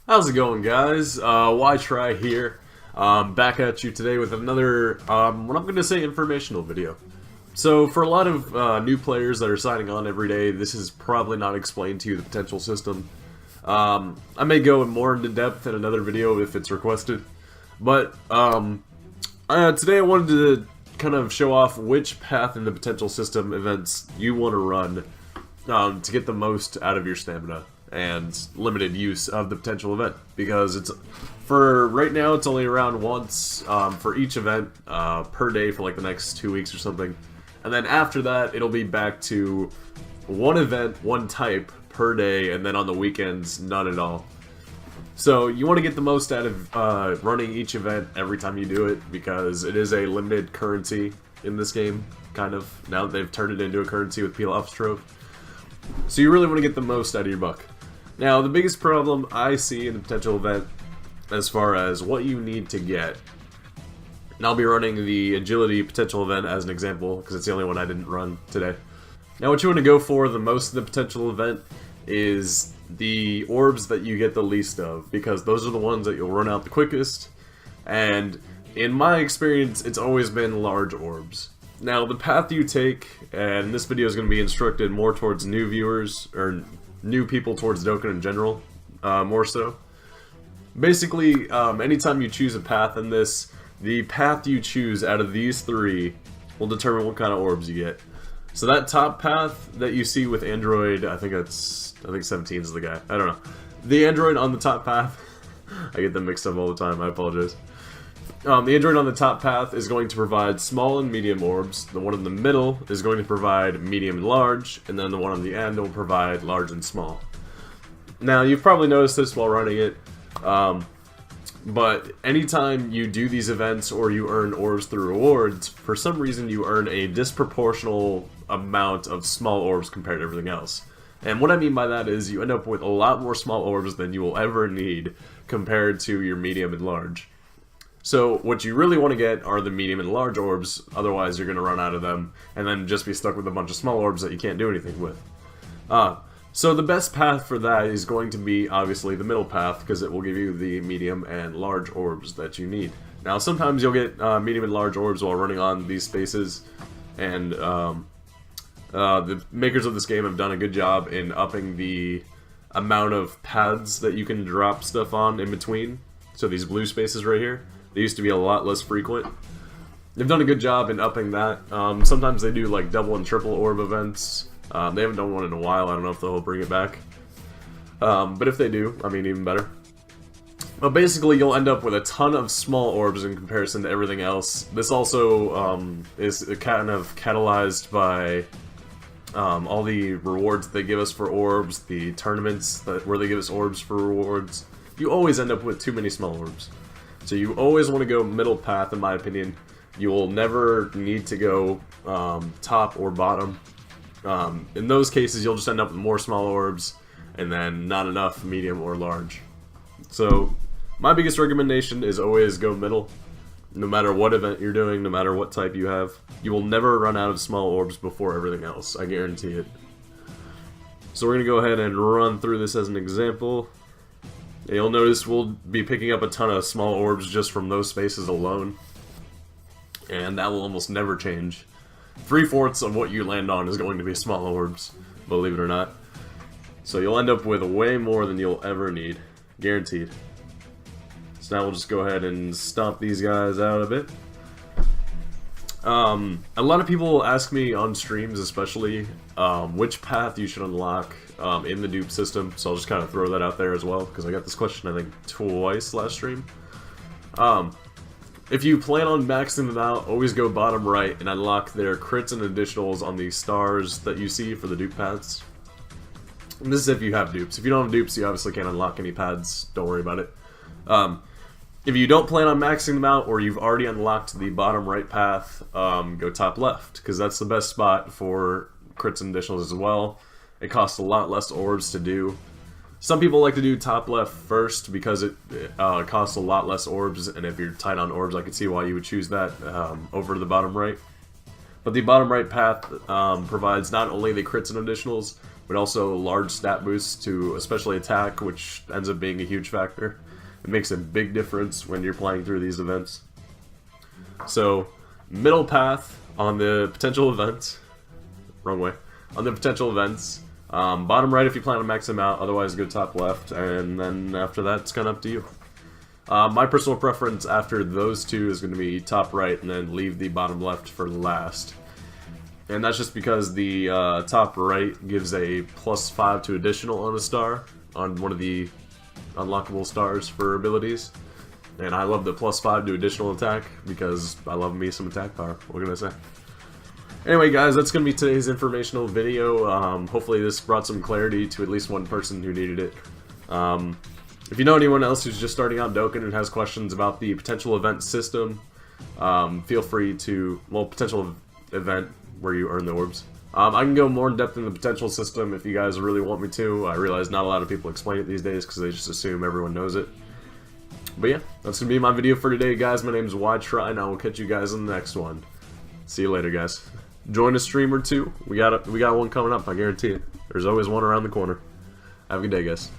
How's it going, guys? Why Try here? Back at you today with another, what I'm going to say, informational video. So, for a lot of new players that are signing on every day, this is probably not explained to you, the potential system. I may go more into depth in another video if it's requested. But, today I wanted to kind of show off which path in the potential system events you want to run to get the most out of your stamina and limited use of the potential event, because it's for right now it's only around once for each event per day for like the next 2 weeks or something, and then after that it'll be back to one event, one type per day, and then on the weekends none at all. So you want to get the most out of running each event every time you do it, because it is a limited currency in this game, kind of, now that they've turned it into a currency with Peel Upstrove. So you really want to get the most out of your buck. Now, the biggest problem I see in the potential event, as far as what you need to get, and I'll be running the agility potential event as an example, because it's the only one I didn't run today. Now, what you want to go for the most of the potential event is the orbs that you get the least of, because those are the ones that you'll run out the quickest, and in my experience, it's always been large orbs. Now, the path you take, and this video is going to be instructed more towards new viewers, or new people towards Dokkan in general, more so. Basically, anytime you choose a path in this, the path you choose out of these three will determine what kind of orbs you get. So that top path that you see with Android, I think 17 is the guy, I don't know. The Android on the top path, I get them mixed up all the time, I apologize. The Android on the top path is going to provide small and medium orbs, the one in the middle is going to provide medium and large, and then the one on the end will provide large and small. Now, you've probably noticed this while running it, but anytime you do these events or you earn orbs through rewards, for some reason you earn a disproportional amount of small orbs compared to everything else. And what I mean by that is you end up with a lot more small orbs than you will ever need compared to your medium and large. So what you really want to get are the medium and large orbs, otherwise you're going to run out of them and then just be stuck with a bunch of small orbs that you can't do anything with. So the best path for that is going to be obviously the middle path, because it will give you the medium and large orbs that you need. Now sometimes you'll get medium and large orbs while running on these spaces, and the makers of this game have done a good job in upping the amount of paths that you can drop stuff on in between. So these blue spaces right here, they used to be a lot less frequent. They've done a good job in upping that. Sometimes they do like double and triple orb events. They haven't done one in a while, I don't know if they'll bring it back. But if they do, I mean, even better. But basically you'll end up with a ton of small orbs in comparison to everything else. This also is kind of catalyzed by all the rewards that they give us for orbs, the tournaments where they give us orbs for rewards. You always end up with too many small orbs. So you always want to go middle path, in my opinion. You will never need to go top or bottom. In those cases, you'll just end up with more small orbs and then not enough medium or large. So my biggest recommendation is always go middle. No matter what event you're doing, no matter what type you have, you will never run out of small orbs before everything else. I guarantee it. So we're going to go ahead and run through this as an example. You'll notice we'll be picking up a ton of small orbs just from those spaces alone, and that will almost never change. 3/4 of what you land on is going to be small orbs, believe it or not. So you'll end up with way more than you'll ever need, guaranteed. So now we'll just go ahead and stomp these guys out a bit. A lot of people ask me on streams especially which path you should unlock in the dupe system, so I'll just kind of throw that out there as well, because I got this question I think twice last stream. If you plan on maxing them out, always go bottom right and unlock their crits and additionals on the stars that you see for the dupe paths. And this is if you have dupes. If you don't have dupes, you obviously can't unlock any paths, don't worry about it. If you don't plan on maxing them out, or you've already unlocked the bottom right path, go top left, because that's the best spot for crits and additionals as well. It costs a lot less orbs to do. Some people like to do top left first because it costs a lot less orbs, and if you're tight on orbs, I could see why you would choose that over the bottom right. But the bottom right path provides not only the crits and additionals, but also large stat boosts to especially attack, which ends up being a huge factor. It makes a big difference when you're playing through these events. So, middle path on the potential events, wrong way, on the potential events, bottom right if you plan to max them out, otherwise go top left, and then after that it's kind of up to you. My personal preference after those two is going to be top right and then leave the bottom left for last. And that's just because the top right gives a +5 to additional on a star, on one of the unlockable stars for abilities. And I love the +5 to additional attack because I love me some attack power. What can I say? Anyway guys, that's going to be today's informational video. Hopefully this brought some clarity to at least one person who needed it. If you know anyone else who's just starting out Dokkan and has questions about the potential event system, feel free to, well, potential event where you earn the orbs. I can go more in depth in the potential system if you guys really want me to. I realize not a lot of people explain it these days because they just assume everyone knows it. But yeah, that's going to be my video for today, guys. My name is YTry, and I will catch you guys in the next one. See you later, guys. Join a stream or two. We got one coming up, I guarantee it. There's always one around the corner. Have a good day, guys.